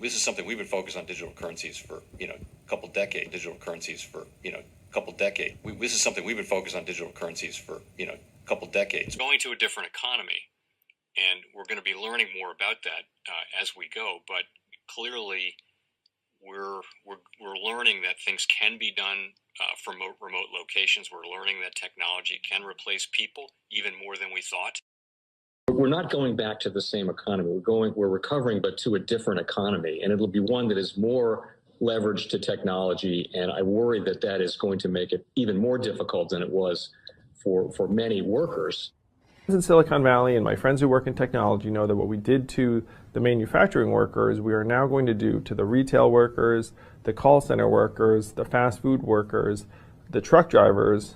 This is something we've been focused on digital currencies for, a couple decades. This is something we've been focused on digital currencies for, a couple decades. Going to a different economy, and we're going to be learning more about that as we go. But clearly, we're learning that things can be done from remote locations. We're learning that technology can replace people even more than we thought. We're not going back to the same economy. We're recovering, but to a different economy, and it'll be one that is more leveraged to technology. And I worry that that is going to make it even more difficult than it was for many workers. In Silicon Valley, and my friends who work in technology know that what we did to the manufacturing workers, we are now going to do to the retail workers, the call center workers, the fast food workers, the truck drivers,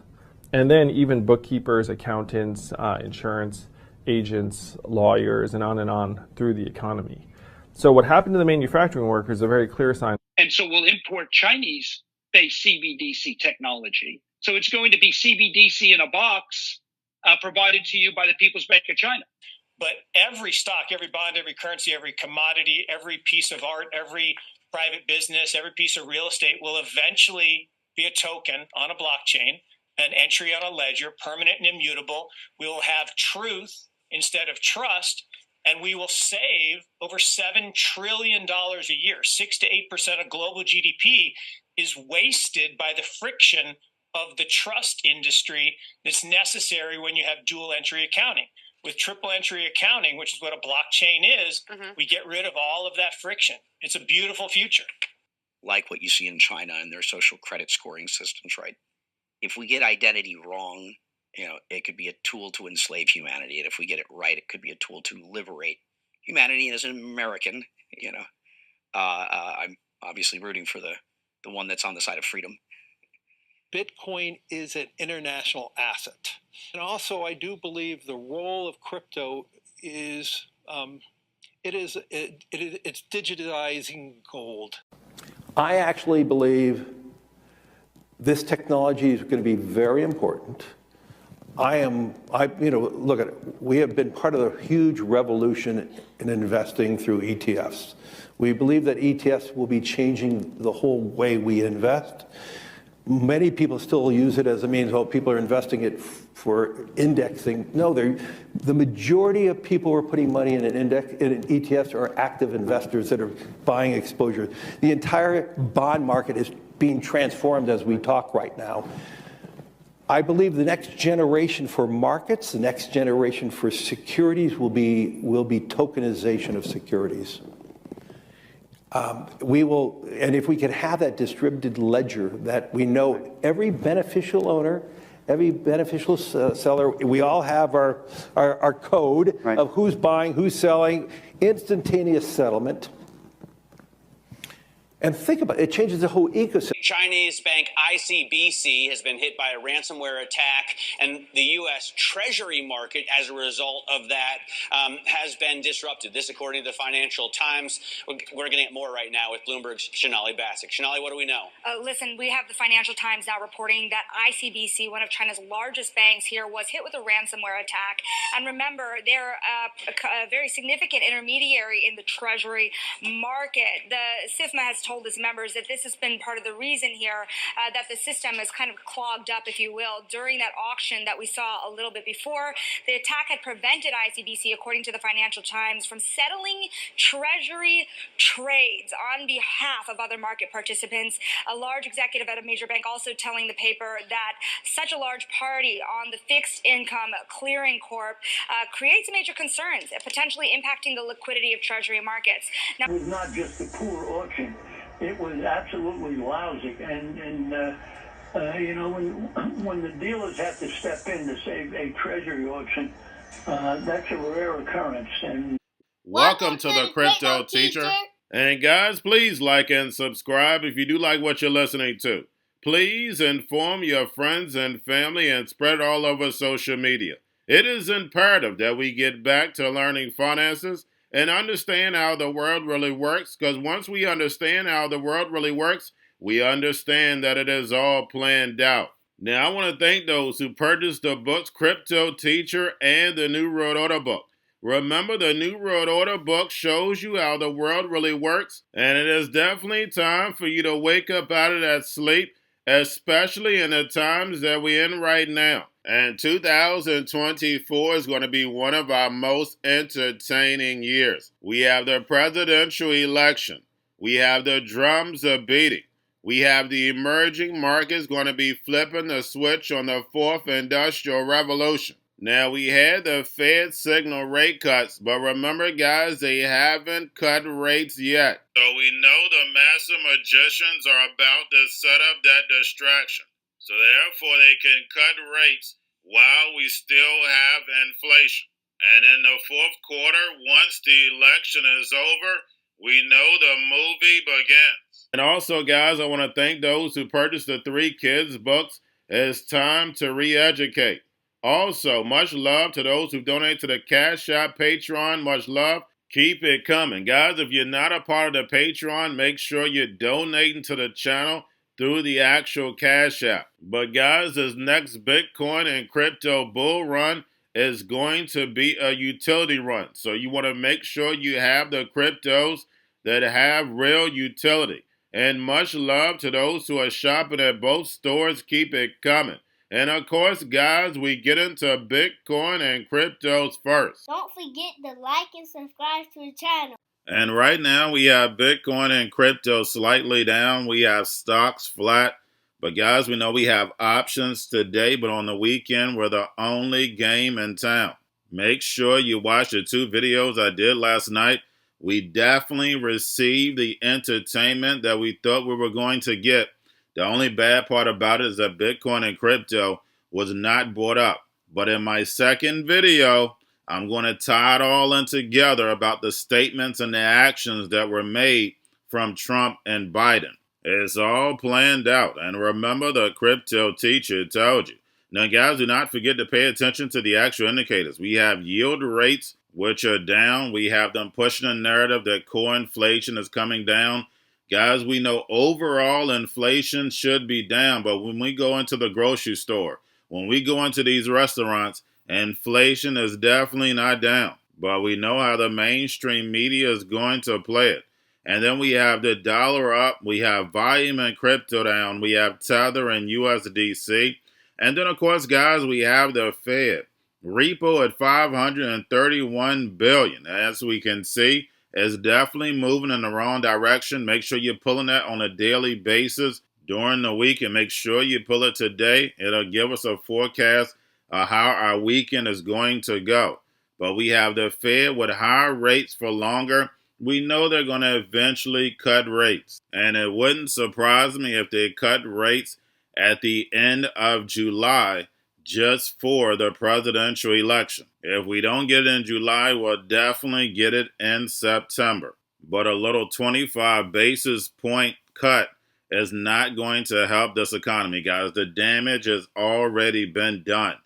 and then even bookkeepers, accountants, insurance agents, lawyers, and on through the economy. So what happened to the manufacturing workers is a very clear sign. And so we'll import Chinese-based CBDC technology. So it's going to be CBDC in a box provided to you by the People's Bank of China. But every stock, every bond, every currency, every commodity, every piece of art, every private business, every piece of real estate will eventually be a token on a blockchain, an entry on a ledger, permanent and immutable. We will have truth instead of trust, and we will save over $7 trillion a year. 6 to 8% of global GDP is wasted by the friction of the trust industry that's necessary when you have dual entry accounting. With triple entry accounting, which is what a blockchain is, we get rid of all of that friction. It's a beautiful future. Like what you see in China and their social credit scoring systems, right? If we get identity wrong, it could be a tool to enslave humanity. And if we get it right, it could be a tool to liberate humanity. And as an American, I'm obviously rooting for the one that's on the side of freedom. Bitcoin is an international asset. And also, I do believe the role of crypto is, it's digitizing gold. I actually believe this technology is going to be very important. Look at it. We have been part of a huge revolution in investing through ETFs. We believe that ETFs will be changing the whole way we invest. Many people still use it as a means, people are investing it for indexing. No, the majority of people who are putting money in in ETFs are active investors that are buying exposure. The entire bond market is being transformed as we talk right now. I believe the next generation for markets, the next generation for securities will be tokenization of securities. And if we can have that distributed ledger that we know every beneficial owner, every beneficial seller, we all have our code of who's buying, who's selling, instantaneous settlement. And think about it, it changes the whole ecosystem. Chinese bank ICBC has been hit by a ransomware attack, and the U.S. Treasury market, as a result of that, has been disrupted. This, according to the Financial Times. We're getting it more right now with Bloomberg's Shonali Bassick. Shonali, what do we know? Listen, we have the Financial Times now reporting that ICBC, one of China's largest banks here, was hit with a ransomware attack. And remember, they're a very significant intermediary in the Treasury market. The SIFMA has told its members that this has been part of the reason here that the system is kind of clogged up, if you will, during that auction that we saw a little bit before. The attack had prevented ICBC, according to the Financial Times, from settling Treasury trades on behalf of other market participants. A large executive at a major bank also telling the paper that such a large party on the fixed income clearing corp creates major concerns, potentially impacting the liquidity of Treasury markets. Now, it was not just a poor auction. It was absolutely lousy, and when the dealers have to step in to save a treasury auction, that's a rare occurrence. And welcome to the Crypto Teacher. And guys, please like and subscribe if you do like what you're listening to. Please inform your friends and family and spread all over social media. It is imperative that we get back to learning finances and understand how the world really works, because once we understand how the world really works, we understand that it is all planned out. Now, I want to thank those who purchased the books Cryptoteacher and the new Road Order book. Remember, the New World Order book shows you how the world really works, and it is definitely time for you to wake up out of that sleep, especially in the times that we're in right now. And 2024 is going to be one of our most entertaining years. We have the presidential election. We have the drums are beating. We have the emerging markets going to be flipping the switch on the fourth industrial revolution. Now, we had the Fed signal rate cuts, but remember, guys, they haven't cut rates yet. So we know the master magicians are about to set up that distraction. So therefore, they can cut rates while we still have inflation. And in the fourth quarter, once the election is over, we know the movie begins. And also, guys, I want to thank those who purchased the 3 Kids books. It's time to re-educate. Also, much love to those who donate to the Cash App, Patreon. Much love. Keep it coming. Guys, if you're not a part of the Patreon, make sure you're donating to the channel through the actual Cash App. But guys, this next Bitcoin and crypto bull run is going to be a utility run. So you want to make sure you have the cryptos that have real utility. And much love to those who are shopping at both stores. Keep it coming. And of course, guys, we get into Bitcoin and cryptos first. Don't forget to like and subscribe to the channel. And right now, we have Bitcoin and crypto slightly down. We have stocks flat. But guys, we know we have options today, but on the weekend, we're the only game in town. Make sure you watch the 2 videos I did last night. We definitely received the entertainment that we thought we were going to get. The only bad part about it is that Bitcoin and crypto was not brought up. But in my second video, I'm going to tie it all in together about the statements and the actions that were made from Trump and Biden. It's all planned out. And remember, the Cryptoteacher told you. Now, guys, do not forget to pay attention to the actual indicators. We have yield rates, which are down. We have them pushing a narrative that core inflation is coming down. Guys, we know overall inflation should be down, but when we go into the grocery store, when we go into these restaurants, inflation is definitely not down. But we know how the mainstream media is going to play it. And then we have the dollar up, we have volume and crypto down, we have Tether and USDC. And then, of course, guys, we have the Fed. Repo at $531 billion. As we can see, is definitely moving in the wrong direction. Make sure you're pulling that on a daily basis during the week, and make sure you pull it today. It'll give us a forecast of how our weekend is going to go. But we have the Fed with higher rates for longer. We know they're going to eventually cut rates. And it wouldn't surprise me if they cut rates at the end of July just for the presidential election. If we don't get it in July, we'll definitely get it in September. But a little 25 basis point cut is not going to help this economy, guys. The damage has already been done.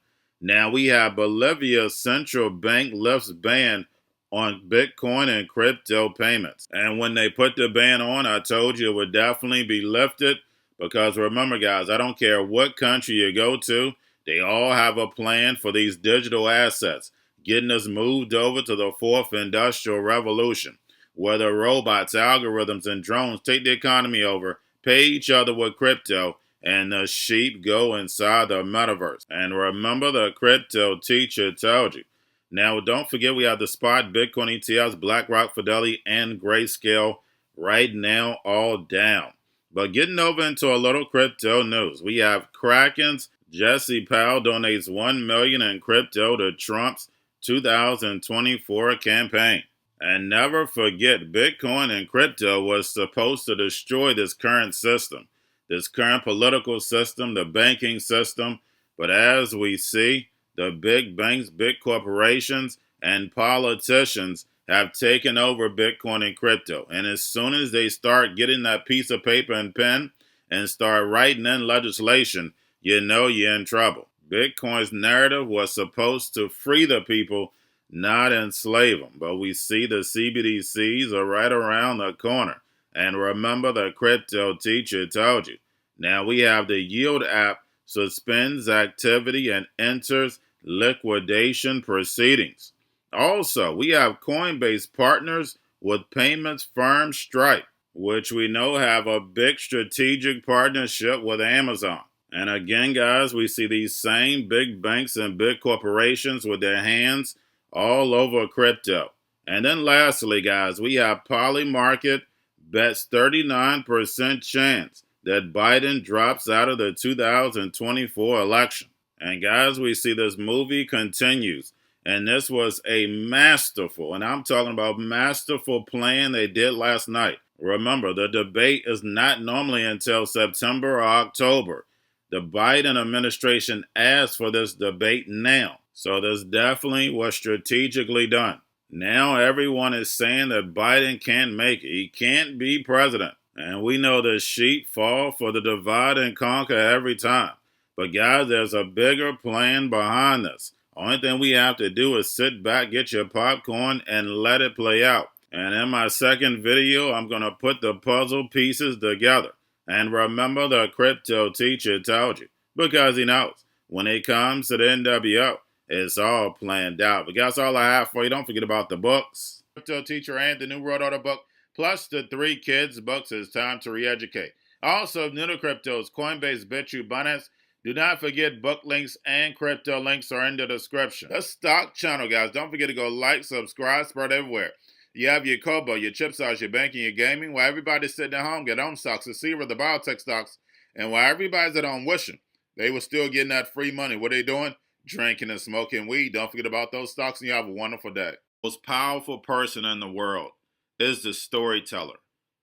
Now we have Bolivia's central bank lifts ban on Bitcoin and crypto payments. And when they put the ban on, I told you it would definitely be lifted, because remember, guys, I don't care what country you go to, they all have a plan for these digital assets, getting us moved over to the fourth industrial revolution, where the robots, algorithms, and drones take the economy over, pay each other with crypto, and the sheep go inside the metaverse. And remember, the Cryptoteacher told you. Now, don't forget, we have the spot Bitcoin ETFs, BlackRock, Fidelity, and Grayscale right now all down. But getting over into a little crypto news, we have Kraken's Jesse Powell donates $1 million in crypto to Trump's 2024 campaign. And never forget, Bitcoin and crypto was supposed to destroy this current system, this current political system, the banking system. But as we see, the big banks, big corporations, and politicians have taken over Bitcoin and crypto. And as soon as they start getting that piece of paper and pen and start writing in legislation, you know you're in trouble. Bitcoin's narrative was supposed to free the people, not enslave them. But we see the CBDCs are right around the corner. And remember, the Cryptoteacher told you. Now we have the Yield app suspends activity and enters liquidation proceedings. Also, we have Coinbase partners with payments firm Stripe, which we know have a big strategic partnership with Amazon. And again, guys, we see these same big banks and big corporations with their hands all over crypto. And then lastly, guys, we have Polymarket bets 39% chance that Biden drops out of the 2024 election. And guys, we see this movie continues. And this was a masterful, and I'm talking about masterful plan they did last night. Remember, the debate is not normally until September or October. The Biden administration asked for this debate now. So this definitely was strategically done. Now everyone is saying that Biden can't make it. He can't be president. And we know the sheep fall for the divide and conquer every time. But guys, there's a bigger plan behind this. Only thing we have to do is sit back, get your popcorn, and let it play out. And in my second video, I'm going to put the puzzle pieces together. And remember, the crypto teacher told you, because he knows when it comes to the NWO, it's all planned out. But that's all I have for you. Don't forget about the books, Crypto Teacher and the new World Order book, plus the 3 kids books. It's time to re-educate. Also, new to cryptos, Coinbase, Bitrue, Binance. Do not forget book links and crypto links are in the description. The stock channel, guys. Don't forget to go like, subscribe, spread everywhere. You have your Kobo, your chip stocks, your banking, your gaming. While everybody's sitting at home, get home stocks, the Seaver, the biotech stocks. And while everybody's at home wishing, they were still getting that free money. What are they doing? Drinking and smoking weed. Don't forget about those stocks, and you have a wonderful day. The most powerful person in the world is the storyteller.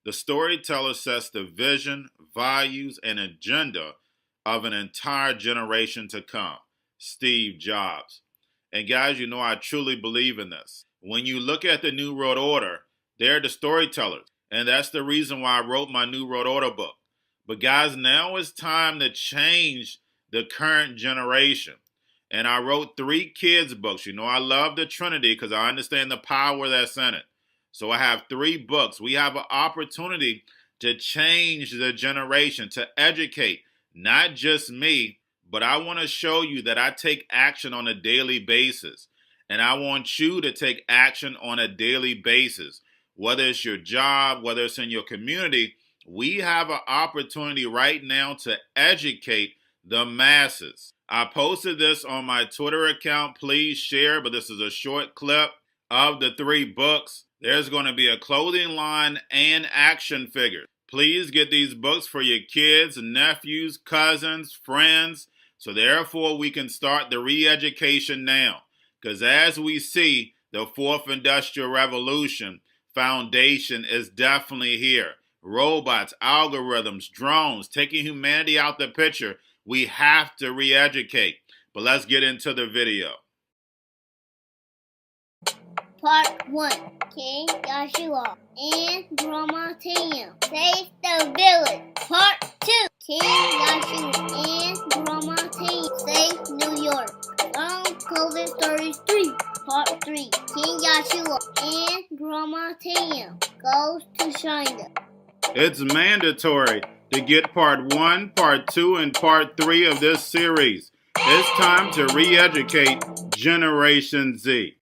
The storyteller sets the vision, values, and agenda of an entire generation to come. Steve Jobs. And guys, you know I truly believe in this. When you look at the New World Order, they're the storytellers. And that's the reason why I wrote my New World Order book. But guys, now it's time to change the current generation. And I wrote 3 kids books. You know I love the Trinity because I understand the power that's in it. So I have 3 books. We have an opportunity to change the generation, to educate, not just me, but I want to show you that I take action on a daily basis. And I want you to take action on a daily basis. Whether it's your job, whether it's in your community, we have an opportunity right now to educate the masses. I posted this on my Twitter account. Please share, but this is a short clip of the 3 books. There's going to be a clothing line and action figures. Please get these books for your kids, nephews, cousins, friends, so therefore we can start the re-education now. Because as we see, the 4th Industrial Revolution foundation is definitely here. Robots, algorithms, drones, taking humanity out the picture. We have to re-educate. But let's get into the video. Part 1. King Joshua and Grandma Tam save the village. Part 2. King Joshua and Grandma Tam save New York from COVID Stories 3. Part 3. King Joshua and Grandma Tam goes to China. It's mandatory to get part 1, part 2, and part 3 of this series. It's time to re-educate Generation Z.